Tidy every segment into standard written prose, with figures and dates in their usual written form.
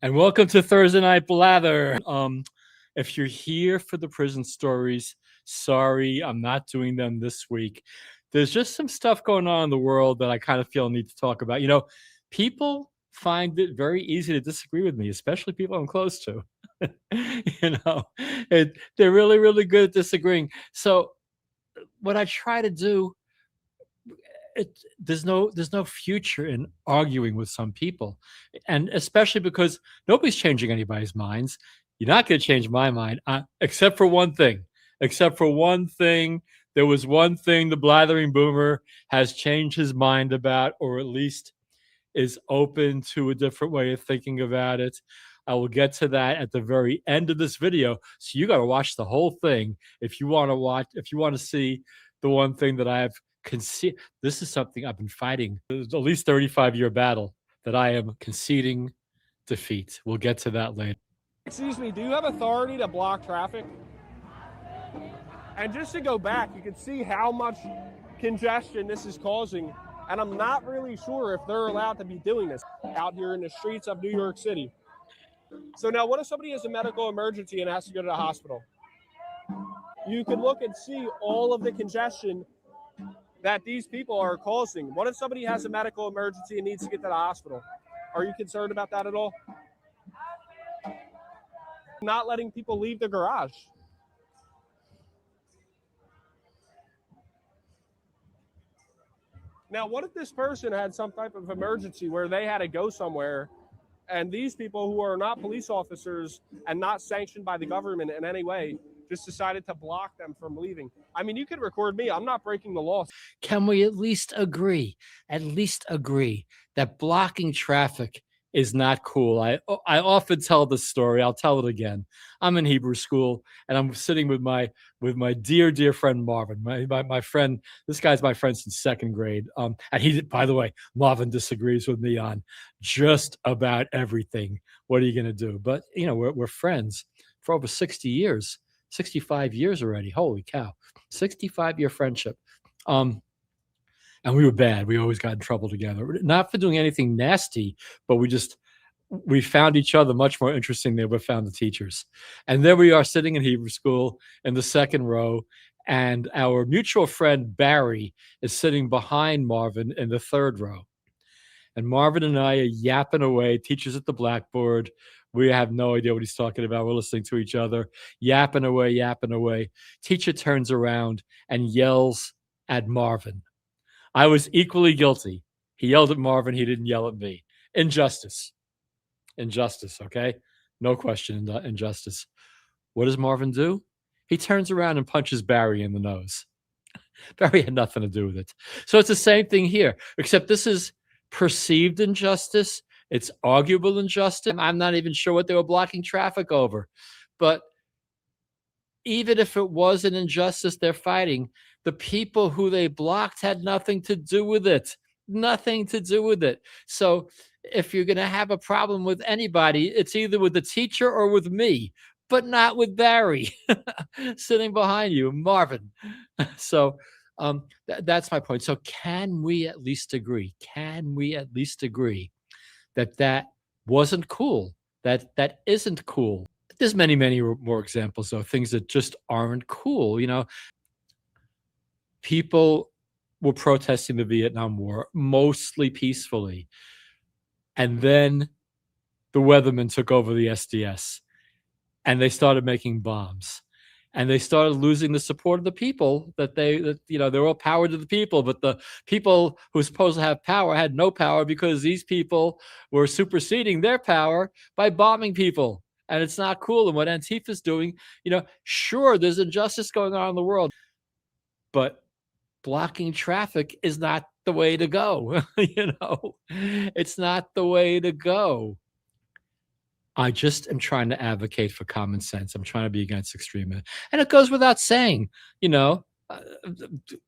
And welcome to Thursday Night Blather. If you're here for the prison stories, sorry, I'm not doing them this week. There's just some stuff going on in the world that I kind of feel I need to talk about. People find it very easy to disagree with me, especially people I'm close to. They're really, really good at disagreeing. So what I try to do, there's no future in arguing with some people, and especially because nobody's changing anybody's minds. You're not going to change my mind, except for one thing. There was one thing the blathering boomer has changed his mind about, or at least is open to a different way of thinking about it. I will get to that at the very end of this video. So you got to watch the whole thing if you want to see the one thing that I've conceded. This is something I've been fighting. There's at least 35-year battle that I am conceding defeat. We'll get to that later. Excuse me, do you have authority to block traffic? And just to go back, you can see how much congestion this is causing. And I'm not really sure if they're allowed to be doing this out here in the streets of New York City. So now, what if somebody has a medical emergency and has to go to the hospital? You can look and see all of the congestion that these people are causing. What if somebody has a medical emergency and needs to get to the hospital? Are you concerned about that at all? Not letting people leave the garage. Now, what if this person had some type of emergency where they had to go somewhere, and these people who are not police officers and not sanctioned by the government in any way just decided to block them from leaving? I mean, you could record me. I'm not breaking the law. Can we at least agree that blocking traffic is not cool? I often tell this story. I'll tell it again. I'm in Hebrew school, and I'm sitting with my dear friend Marvin. My friend. This guy's my friend since second grade. And he, by the way, Marvin disagrees with me on just about everything. What are you going to do? But we're friends for over 60 years, 65 years already. Holy cow, 65-year friendship. And we were bad. We always got in trouble together, not for doing anything nasty, but we found each other much more interesting than we found the teachers. And there we are sitting in Hebrew school in the second row, and our mutual friend Barry is sitting behind Marvin in the third row. And Marvin and I are yapping away, teachers at the blackboard. We have no idea what he's talking about. We're listening to each other, yapping away. Teacher turns around and yells at Marvin. I was equally guilty. He yelled at Marvin. He didn't yell at me. Injustice, okay? No question, injustice. What does Marvin do? He turns around and punches Barry in the nose. Barry had nothing to do with it. So it's the same thing here, except this is perceived injustice. It's arguable injustice. I'm not even sure what they were blocking traffic over. But even if it was an injustice they're fighting, the people who they blocked had nothing to do with it. Nothing to do with it. So if you're going to have a problem with anybody, it's either with the teacher or with me, but not with Barry sitting behind you, Marvin. So that's my point. So can we at least agree? That wasn't cool? That isn't cool? There's many more examples of things that just aren't cool. People were protesting the Vietnam War mostly peacefully. And then the weathermen took over the SDS, and they started making bombs. And they started losing the support of the people they were all power to the people, but the people who were supposed to have power had no power because these people were superseding their power by bombing people. And it's not cool. And what Antifa's doing, sure, there's injustice going on in the world, but blocking traffic is not the way to go. It's not the way to go. I just am trying to advocate for common sense. I'm trying to be against extremism. And it goes without saying, I'm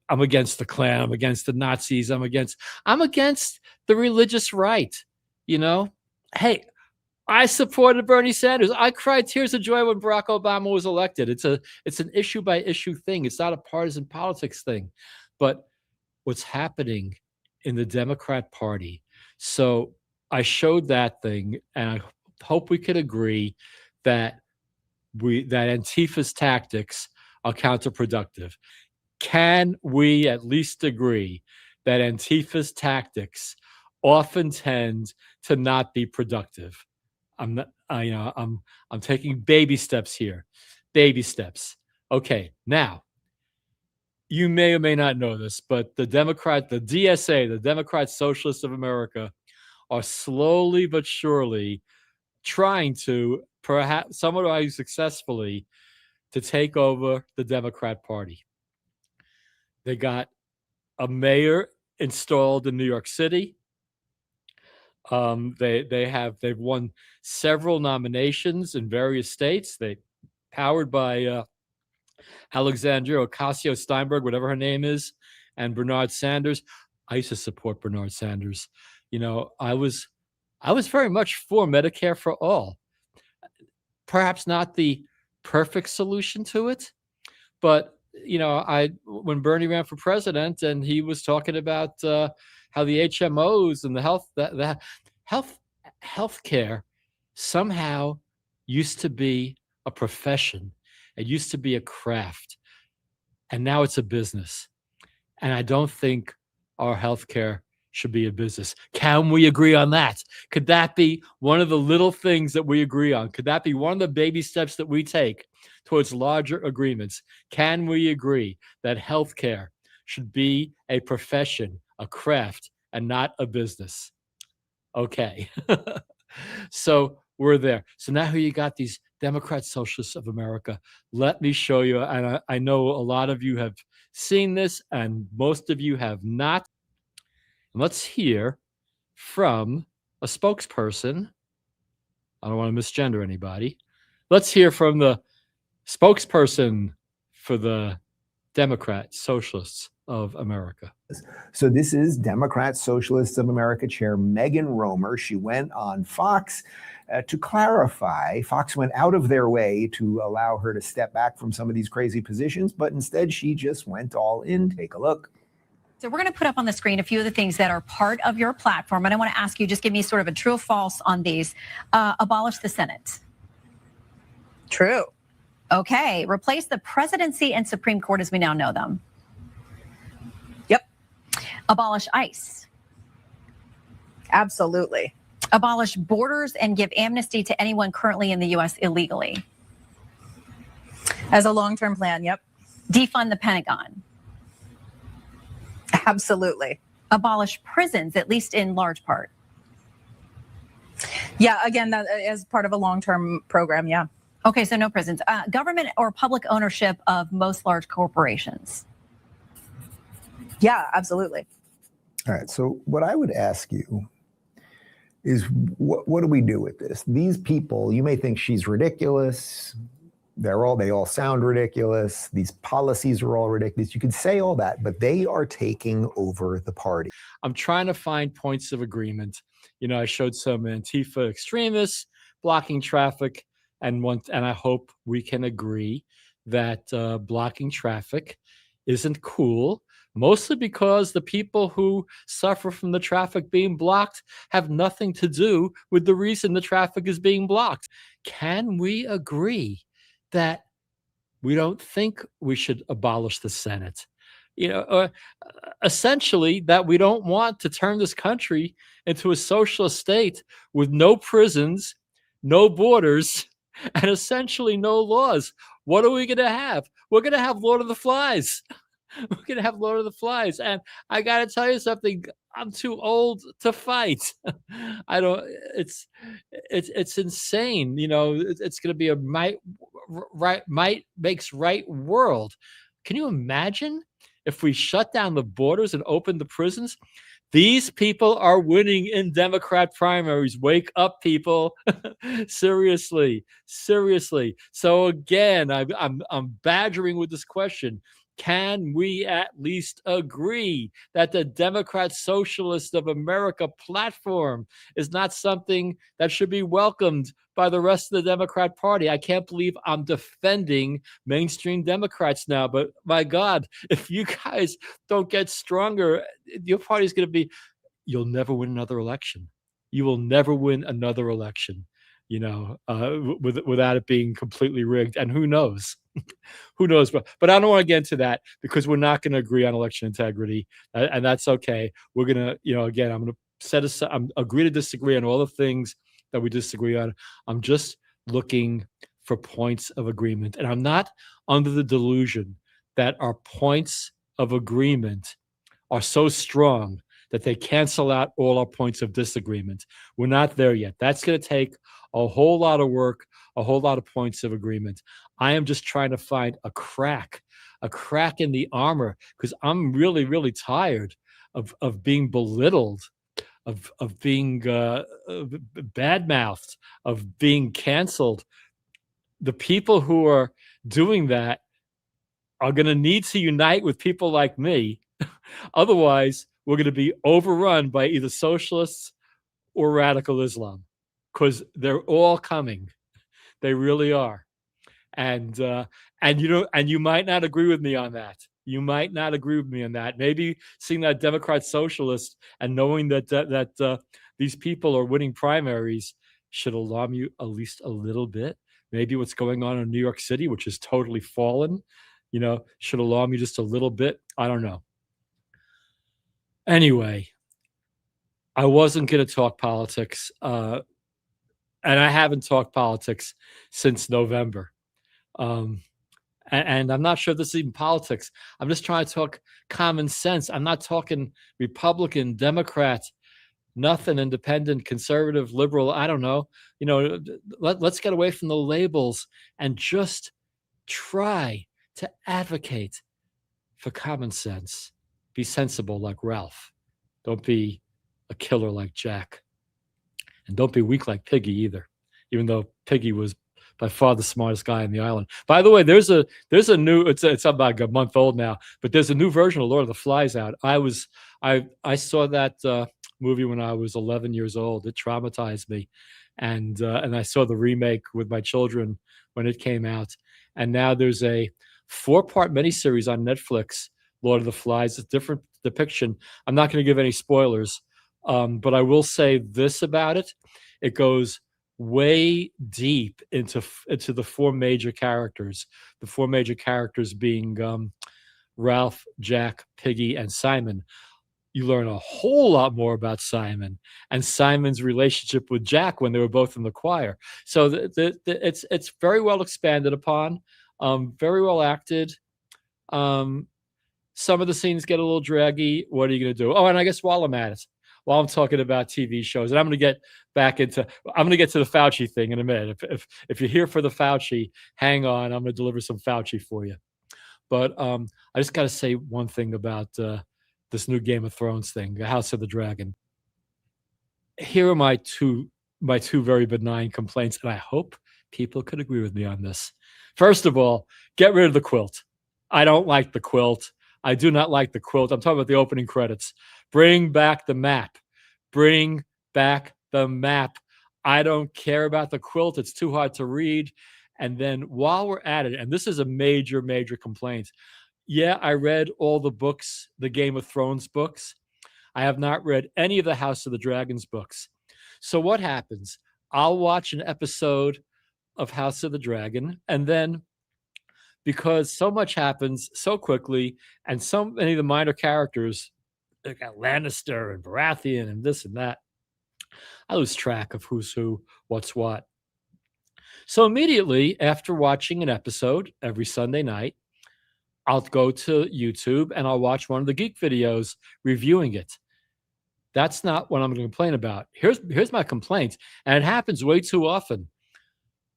against the Klan. I'm against the Nazis. I'm against the religious right. Hey, I supported Bernie Sanders. I cried tears of joy when Barack Obama was elected. It's an issue by issue thing. It's not a partisan politics thing. But what's happening in the Democrat Party? So I showed that thing, and I hope we could agree that Antifa's tactics are counterproductive. Can we at least agree that Antifa's tactics often tend to not be productive? I'm not, I'm taking baby steps here. Baby steps. Okay, now you may or may not know this, but the DSA, the Democrat Socialists of America, are slowly but surely trying to, perhaps somewhat successfully, to take over the Democrat Party. They got a mayor installed in New York City. They've won several nominations in various states. They powered by Alexandria Ocasio-Steinberg, whatever her name is, and Bernard Sanders. I used to support Bernard Sanders. I was very much for Medicare for all. Perhaps not the perfect solution to it, but when Bernie ran for president and he was talking about how the HMOs and the healthcare somehow used to be a profession. It used to be a craft, and now it's a business. And I don't think our healthcare should be a business. Can we agree on that? Could that be one of the little things that we agree on? Could that be one of the baby steps that we take towards larger agreements? Can we agree that healthcare should be a profession, a craft, and not a business? Okay. So we're there. So now here you got these Democrat Socialists of America. Let me show you, and I know a lot of you have seen this and most of you have not. Let's hear from a spokesperson. I don't want to misgender anybody. Let's hear from the spokesperson for the Democrat Socialists of America. So this is Democrat Socialists of America Chair Megan Romer. She went on Fox to clarify. Fox went out of their way to allow her to step back from some of these crazy positions, but instead she just went all in. Take a look. So we're going to put up on the screen a few of the things that are part of your platform. And I want to ask you, just give me sort of a true or false on these. Abolish the Senate. True. Okay. Replace the presidency and Supreme Court as we now know them. Yep. Abolish ICE. Absolutely. Abolish borders and give amnesty to anyone currently in the U.S. illegally. As a long-term plan, yep. Defund the Pentagon. Absolutely. Abolish prisons, at least in large part. Yeah, again, that as part of a long-term program, yeah. Okay, so no prisons. Government or public ownership of most large corporations. Yeah, absolutely. All right, so what I would ask you is what do we do with this? These people, you may think she's ridiculous. They all sound ridiculous. These policies are all ridiculous. You could say all that, but they are taking over the party. I'm trying to find points of agreement. I showed some Antifa extremists blocking traffic, and I hope we can agree that blocking traffic isn't cool, mostly because the people who suffer from the traffic being blocked have nothing to do with the reason the traffic is being blocked. Can we agree that we don't think we should abolish the Senate? Essentially that we don't want to turn this country into a socialist state with no prisons, no borders, and essentially no laws. What are we going to have? We're going to have Lord of the Flies. We're going to have Lord of the Flies. And I got to tell you something. I'm too old to fight. It's insane. It's going to be a might makes right world. Can you imagine if we shut down the borders and open the prisons? These people are winning in Democrat primaries. Wake up, people. Seriously. So again, I'm badgering with this question. Can we at least agree that the Democrat Socialist of America platform is not something that should be welcomed by the rest of the Democrat Party? I can't believe I'm defending mainstream Democrats now, but my God, if you guys don't get stronger, your party's going to be, you'll never win another election. You will never win another election. without it being completely rigged. And who knows? Who knows? But I don't want to get into that because we're not going to agree on election integrity, and that's okay. We're gonna, again, I'm gonna set aside. I'm agree to disagree on all the things that we disagree on. I'm just looking for points of agreement, and I'm not under the delusion that our points of agreement are so strong that they cancel out all our points of disagreement. We're not there yet. That's going to take a whole lot of work, a whole lot of points of agreement. I am just trying to find a crack in the armor, because I'm really, really tired of being belittled, of being badmouthed, of being canceled. The people who are doing that are going to need to unite with people like me. Otherwise, we're going to be overrun by either socialists or radical Islam, because they're all coming. They really are. And you might not agree with me on that. You might not agree with me on that. Maybe seeing that Democrat socialist and knowing that these people are winning primaries should alarm you at least a little bit. Maybe what's going on in New York City, which is totally fallen, should alarm you just a little bit. I don't know. Anyway, I wasn't going to talk politics, and I haven't talked politics since November. And I'm not sure this is even politics. I'm just trying to talk common sense. I'm not talking Republican, Democrat, nothing, independent, conservative, liberal. I don't know. Let's get away from the labels and just try to advocate for common sense. Be sensible like Ralph. Don't be a killer like Jack. And don't be weak like Piggy either, even though Piggy was by far the smartest guy on the island. By the way, there's a new, it's about a month old now, but there's a new version of Lord of the Flies out. I saw that movie when I was 11 years old. It traumatized me. And I saw the remake with my children when it came out. And now there's a 4-part miniseries on Netflix, Lord of the Flies, a different depiction. I'm not going to give any spoilers, but I will say this about it. It goes way deep into the 4 major characters. The 4 major characters being Ralph, Jack, Piggy, and Simon. You learn a whole lot more about Simon and Simon's relationship with Jack when they were both in the choir. So it's very well expanded upon, very well acted. Some of the scenes get a little draggy. What are you going to do? Oh, and I guess while I'm at it, while I'm talking about TV shows, and I'm going to get to the Fauci thing in a minute. If you're here for the Fauci, hang on. I'm going to deliver some Fauci for you. But I just got to say one thing about this new Game of Thrones thing, the House of the Dragon. Here are my two very benign complaints, and I hope people could agree with me on this. First of all, get rid of the quilt. I don't like the quilt. I do not like the quilt. I'm talking about the opening credits. Bring back the map. Bring back the map. I don't care about the quilt. It's too hard to read. And then while we're at it, and this is a major, major complaint. Yeah, I read all the books, the Game of Thrones books. I have not read any of the House of the Dragons books. So what happens? I'll watch an episode of House of the Dragon, and then because so much happens so quickly, and so many of the minor characters, like Lannister and Baratheon and this and that, I lose track of who's who, what's what. So immediately after watching an episode every Sunday night, I'll go to YouTube and I'll watch one of the geek videos reviewing it. That's not what I'm going to complain about. Here's my complaint, and it happens way too often.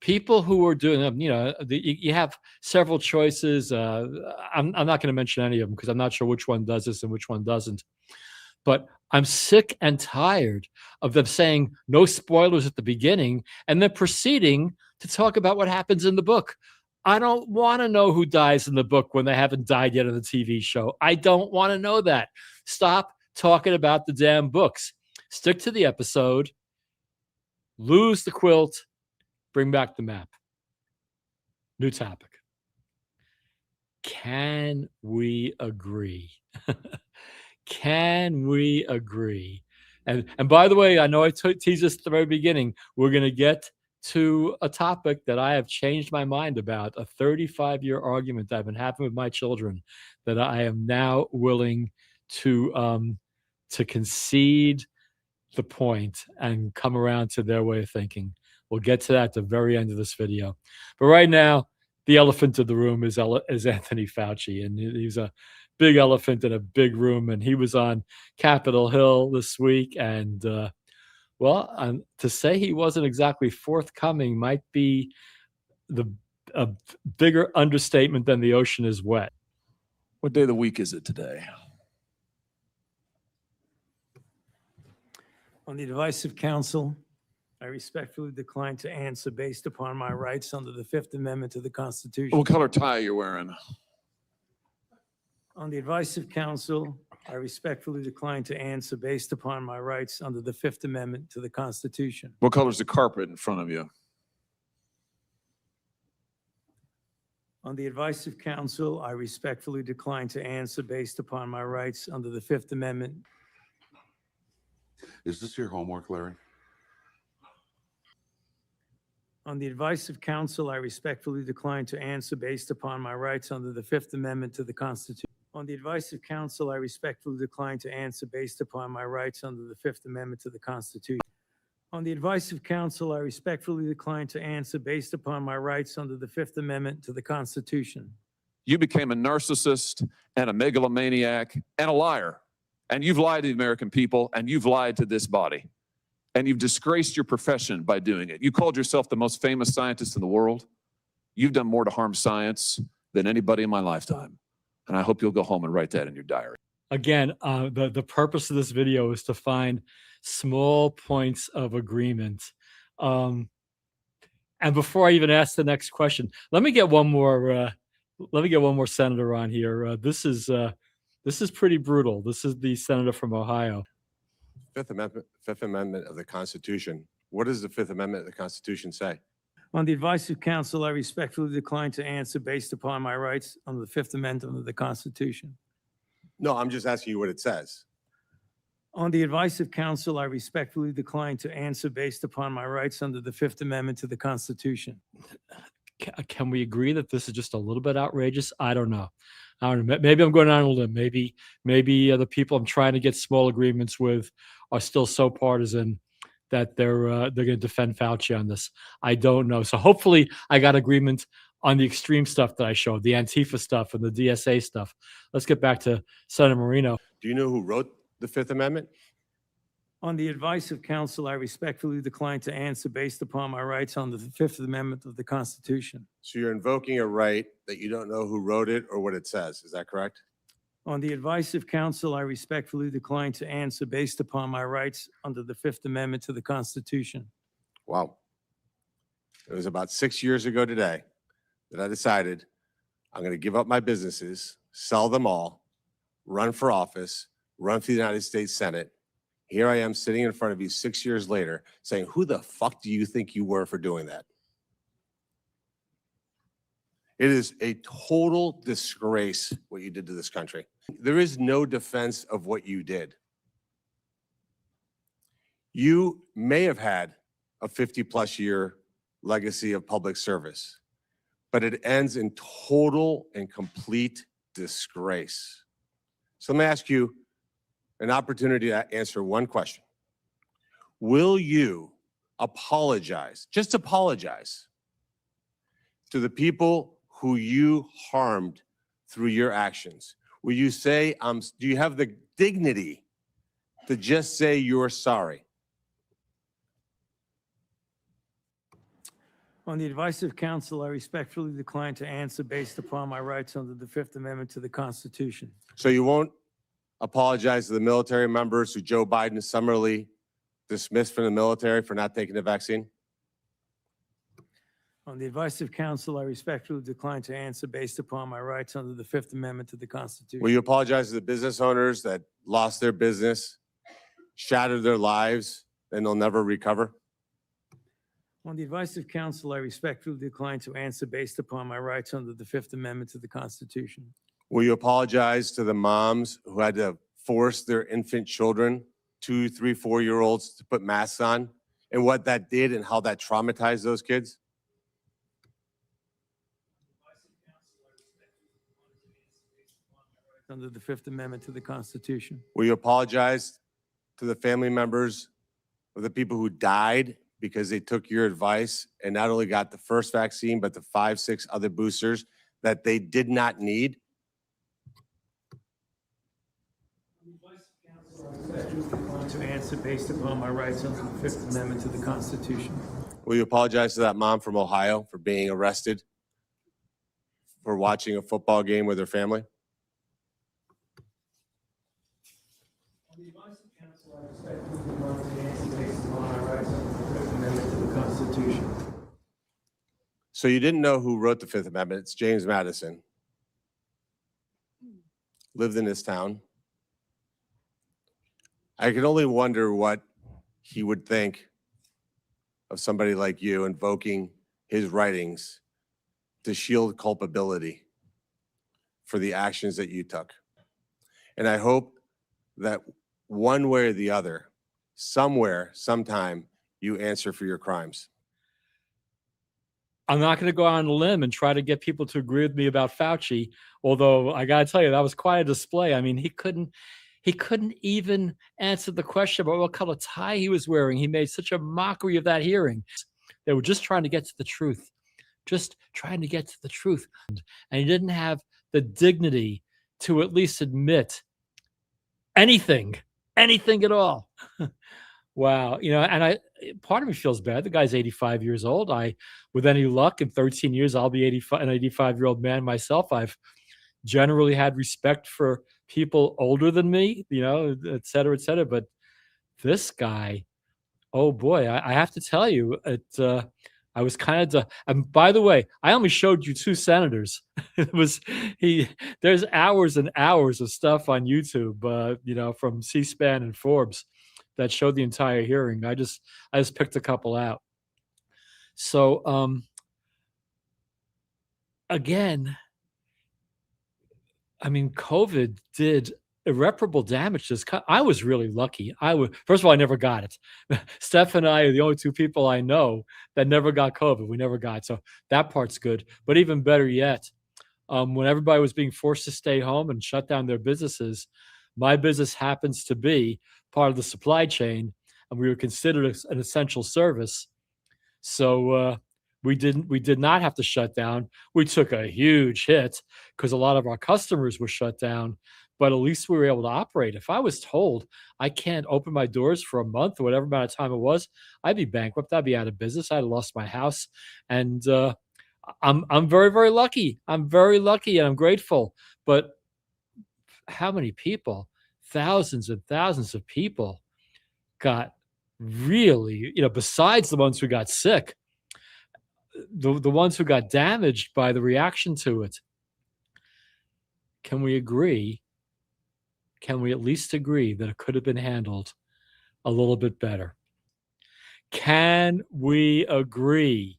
People who are doing, you have several choices. I'm not going to mention any of them because I'm not sure which one does this and which one doesn't. But I'm sick and tired of them saying no spoilers at the beginning and then proceeding to talk about what happens in the book. I don't want to know who dies in the book when they haven't died yet on the TV show. I don't want to know that. Stop talking about the damn books. Stick to the episode. Lose the quilt. Bring back the map. New topic. Can we agree? Can we agree? And by the way, I know I teased this at the very beginning. We're going to get to a topic that I have changed my mind about, a 35-year argument that I've been having with my children, that I am now willing to concede the point and come around to their way of thinking. We'll get to that at the very end of this video. But right now, the elephant in the room is Anthony Fauci, and he's a big elephant in a big room. And he was on Capitol Hill this week, and to say he wasn't exactly forthcoming might be a bigger understatement than the ocean is wet. What day of the week is it today? On the advice of counsel, I respectfully decline to answer based upon my rights under the Fifth Amendment to the Constitution. What color tie you're wearing? On the advice of counsel, I respectfully decline to answer based upon my rights under the Fifth Amendment to the Constitution. What color's the carpet in front of you? On the advice of counsel, I respectfully decline to answer based upon my rights under the Fifth Amendment. Is this your homework, Larry? On the advice of counsel, I respectfully decline to answer based upon my rights under the Fifth Amendment to the Constitution. On the advice of counsel, I respectfully decline to answer based upon my rights under the Fifth Amendment to the Constitution. On the advice of counsel, I respectfully decline to answer based upon my rights under the Fifth Amendment to the Constitution. You became a narcissist and a megalomaniac and a liar. And you've lied to the American people, and you've lied to this body. And you've disgraced your profession by doing it. You called yourself the most famous scientist in the world. You've done more to harm science than anybody in my lifetime. And I hope you'll go home and write that in your diary. Again, the purpose of this video is to find small points of agreement. And before I even ask the next question, let me get one more senator on here. This is pretty brutal. This is the senator from Ohio. Fifth Amendment of the Constitution. What does the Fifth Amendment of the Constitution say? On the advice of counsel, I respectfully decline to answer based upon my rights under the Fifth Amendment of the Constitution. No, I'm just asking you what it says. On the advice of counsel, I respectfully decline to answer based upon my rights under the Fifth Amendment to the Constitution. Can we agree that this is just a little bit outrageous? I don't know. Maybe I'm going on a limb. Maybe the people I'm trying to get small agreements with are still so partisan that they're going to defend Fauci on this. I don't know. So hopefully I got agreement on the extreme stuff that I showed, the Antifa stuff and the DSA stuff. Let's get back to Senator Marino. Do you know who wrote the Fifth Amendment? On the advice of counsel, I respectfully decline to answer based upon my rights under the Fifth Amendment of the Constitution. So you're invoking a right that you don't know who wrote it or what it says. Is that correct? On the advice of counsel, I respectfully decline to answer based upon my rights under the Fifth Amendment to the Constitution. Wow. It was about 6 years ago today that I decided I'm going to give up my businesses, sell them all, run for office, run for the United States Senate. Here I am sitting in front of you 6 years later saying, who the fuck do you think you were for doing that? It is a total disgrace what you did to this country. There is no defense of what you did. You may have had a 50-plus year legacy of public service, but it ends in total and complete disgrace. So let me ask you an opportunity to answer one question. Will you apologize, just apologize, to the people who you harmed through your actions? Will you say, do you have the dignity to just say you're sorry? On the advice of counsel, I respectfully decline to answer based upon my rights under the Fifth Amendment to the Constitution. So you won't apologize to the military members who Joe Biden summarily dismissed from the military for not taking the vaccine? On the advice of counsel, I respectfully decline to answer based upon my rights under the Fifth Amendment to the Constitution. Will you apologize to the business owners that lost their business, shattered their lives, and they'll never recover? On the advice of counsel, I respectfully decline to answer based upon my rights under the Fifth Amendment to the Constitution. Will you apologize to the moms who had to force their infant children, 2, 3, 4-year-olds, to put masks on and what that did and how that traumatized those kids? Under the Fifth Amendment to the Constitution. Will you apologize to the family members of the people who died because they took your advice and not only got the first vaccine, but the 5, 6 other boosters that they did not need? To answer based upon my rights under the Fifth Amendment to the Constitution. Will you apologize to that mom from Ohio for being arrested for watching a football game with her family? On the advice of counsel, I respectfully decline to answer based upon my rights under the Fifth Amendment to the Constitution. So you didn't know who wrote the Fifth Amendment. It's James Madison. Lived in this town. I can only wonder what he would think of somebody like you invoking his writings to shield culpability for the actions that you took. And I hope that one way or the other, somewhere, sometime, you answer for your crimes. I'm not going to go on a limb and try to get people to agree with me about Fauci, although I got to tell you, that was quite a display. I mean, he couldn't even answer the question about what color tie he was wearing. He made such a mockery of that hearing. They were just trying to get to the truth, And he didn't have the dignity to at least admit anything at all. Wow. And part of me feels bad. The guy's 85 years old. With any luck, in 13 years, I'll be an 85-year-old man myself. I've generally had respect for people older than me, et cetera, et cetera. But this guy, oh boy, I have to tell you, I was kind of, and by the way, I only showed you 2 senators. There's hours and hours of stuff on YouTube, from C-SPAN and Forbes that showed the entire hearing. I just picked a couple out. So, again, I mean, COVID did irreparable damage to this. I was really lucky. First of all, I never got it. Steph and I are the only 2 people I know that never got COVID. We never got it. So that part's good. But even better yet, when everybody was being forced to stay home and shut down their businesses, my business happens to be part of the supply chain, and we were considered an essential service. So we did not have to shut down. We took a huge hit because a lot of our customers were shut down, but at least we were able to operate. If I was told I can't open my doors for a month or whatever amount of time it was, I'd be bankrupt. I'd be out of business. I'd have lost my house. And I'm very, very lucky. I'm very lucky and I'm grateful. But how many people, thousands and thousands of people, got really, besides the ones who got sick, the ones who got damaged by the reaction to it? Can we agree? Can we at least agree that it could have been handled a little bit better? Can we agree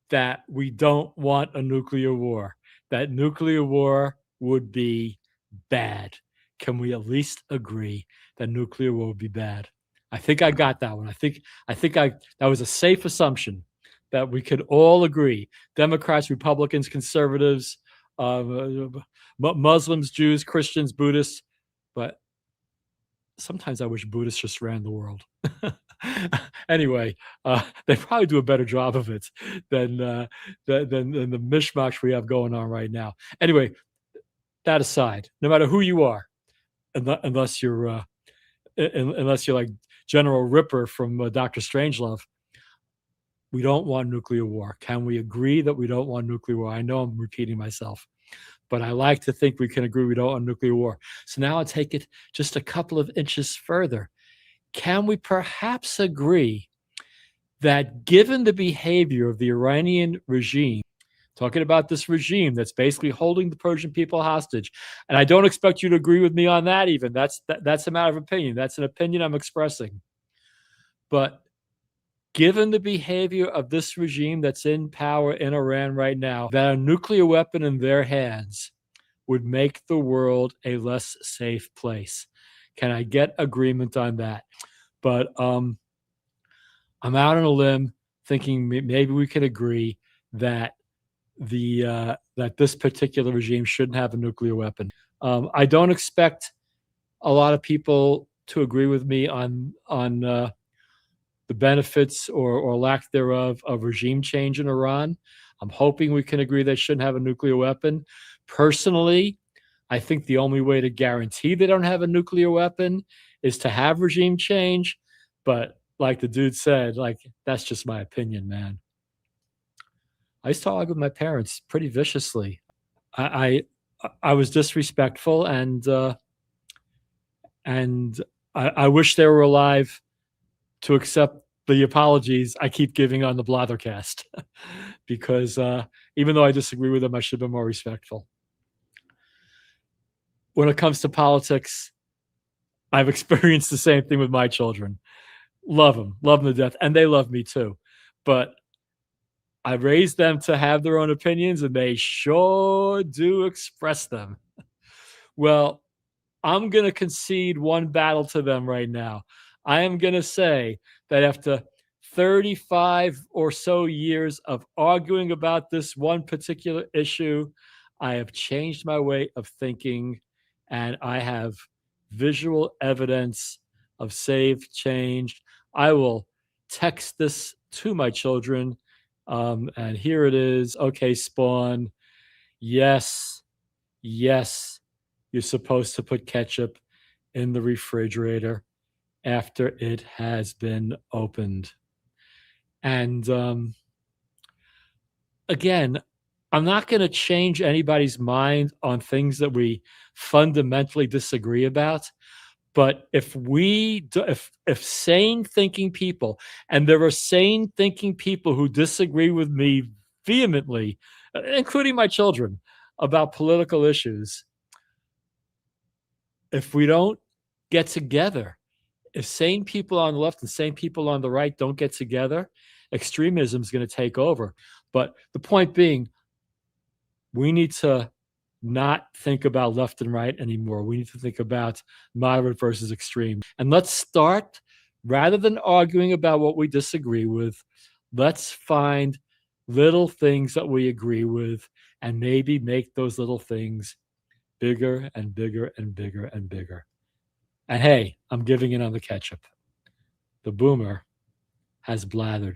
that we don't want a nuclear war? That nuclear war would be bad. Can we at least agree that nuclear war would be bad? I think I got that one. I think that was a safe assumption that we could all agree. Democrats, Republicans, conservatives, Muslims, Jews, Christians, Buddhists. But sometimes I wish Buddhists just ran the world. Anyway, they probably do a better job of it than the mishmash we have going on right now. Anyway, that aside, no matter who you are, unless you're like General Ripper from Dr. Strangelove, we don't want nuclear war. Can we agree that we don't want nuclear war? I know I'm repeating myself, but I like to think we can agree we don't want nuclear war. So now I'll take it just a couple of inches further. Can we perhaps agree that given the behavior of the Iranian regime, talking about this regime that's basically holding the Persian people hostage, and I don't expect you to agree with me on that even. That's a matter of opinion. That's an opinion I'm expressing. But given the behavior of this regime that's in power in Iran right now, that a nuclear weapon in their hands would make the world a less safe place. Can I get agreement on that? But I'm out on a limb thinking maybe we could agree that that this particular regime shouldn't have a nuclear weapon. I don't expect a lot of people to agree with me on the benefits or lack thereof of regime change in Iran. I'm hoping we can agree they shouldn't have a nuclear weapon. Personally, I think the only way to guarantee they don't have a nuclear weapon is to have regime change. But like the dude said, like, that's just my opinion, man. I used to argue with my parents pretty viciously. I was disrespectful, and I wish they were alive to accept the apologies I keep giving on the Blathercast, because even though I disagree with them, I should have been more respectful. When it comes to politics, I've experienced the same thing with my children. Love them to death, and they love me too. But I raised them to have their own opinions, and they sure do express them. Well, I'm going to concede one battle to them right now. I am going to say that after 35 or so years of arguing about this one particular issue, I have changed my way of thinking, and I have visual evidence of save change. I will text this to my children, and here it is. Okay, Spawn. Yes, yes, you're supposed to put ketchup in the refrigerator after it has been opened. And again, I'm not going to change anybody's mind on things that we fundamentally disagree about. But if sane thinking people, and there are sane thinking people who disagree with me vehemently, including my children, about political issues, if we don't get together, if sane people on the left and sane people on the right don't get together, extremism is going to take over. But the point being, we need to not think about left and right anymore. We need to think about moderate versus extreme. And let's start, rather than arguing about what we disagree with, let's find little things that we agree with and maybe make those little things bigger and bigger and bigger and bigger. And hey, I'm giving in on the ketchup. The boomer has blathered.